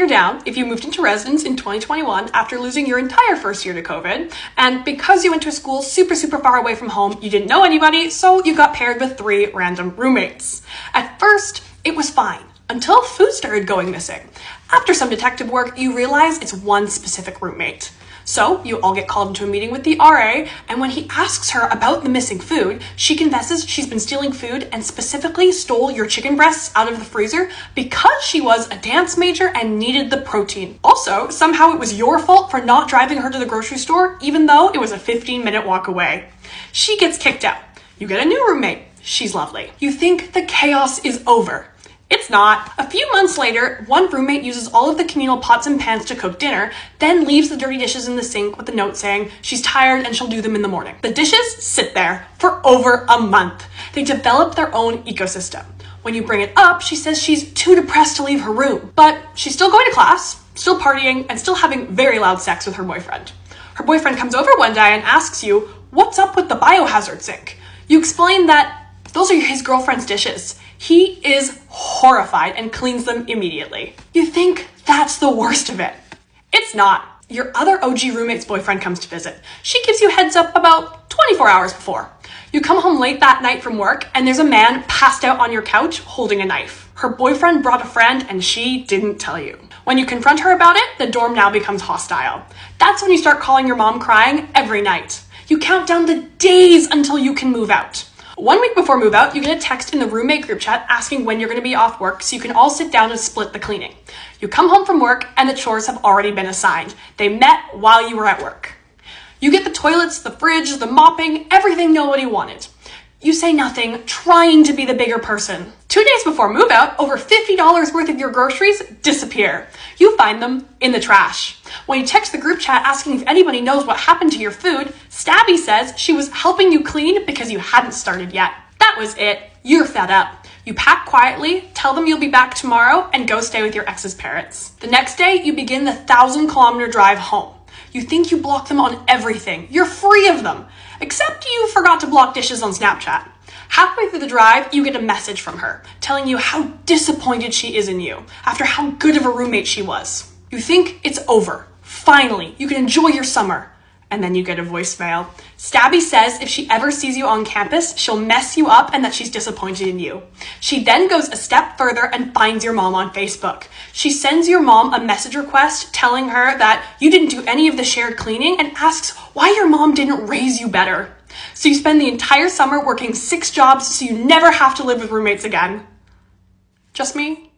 you're down if you moved into residence in 2021 after losing your entire first year to COVID, and because you went to a school super far away from home, you didn't know anybody, so you got paired with 3 random roommates. At first, it was fine, until food started going missing. After some detective work, you realize it's one specific roommate. So you all get called into a meeting with the RA, and when he asks her about the missing food, she confesses she's been stealing food and specifically stole your chicken breasts out of the freezer because she was a dance major and needed the protein. Also, somehow it was your fault for not driving her to the grocery store, even though it was a 15-minute walk away. She gets kicked out. You get a new roommate. She's lovely. You think the chaos is over. It's not. A few months later, one roommate uses all of the communal pots and pans to cook dinner, then leaves the dirty dishes in the sink with a note saying she's tired and she'll do them in the morning. The dishes sit there for over a month. They develop their own ecosystem. When you bring it up, she says she's too depressed to leave her room, but she's still going to class, still partying, and still having very loud sex with her boyfriend. Her boyfriend comes over one day and asks you, "What's up with the biohazard sink?" You explain that those are his girlfriend's dishes. He is horrified and cleans them immediately. You think that's the worst of it. It's not. Your other OG roommate's boyfriend comes to visit. She gives you heads up about 24 hours before. You come home late that night from work and there's a man passed out on your couch holding a knife. Her boyfriend brought a friend and she didn't tell you. When you confront her about it, the dorm now becomes hostile. That's when you start calling your mom crying every night. You count down the days until you can move out. 1 week before move out, you get a text in the roommate group chat asking when you're going to be off work so you can all sit down and split the cleaning. You come home from work and the chores have already been assigned. They met while you were at work. You get the toilets, the fridge, the mopping, everything nobody wanted. You say nothing, trying to be the bigger person. 2 days before move out, over $50 worth of your groceries disappear. You find them in the trash. When you text the group chat asking if anybody knows what happened to your food, Stabby says she was helping you clean because you hadn't started yet. That was it. You're fed up. You pack quietly, tell them you'll be back tomorrow, and go stay with your ex's parents. The next day, you begin the 1,000-kilometer drive home. You think you block them on everything. You're free of them. Except you forgot to block dishes on Snapchat. Halfway through the drive, you get a message from her telling you how disappointed she is in you after how good of a roommate she was. You think it's over. Finally, you can enjoy your summer. And then you get a voicemail. Stabby says if she ever sees you on campus, she'll mess you up and that she's disappointed in you. She then goes a step further and finds your mom on Facebook. She sends your mom a message request telling her that you didn't do any of the shared cleaning and asks why your mom didn't raise you better. So you spend the entire summer working 6 jobs so you never have to live with roommates again. Just me?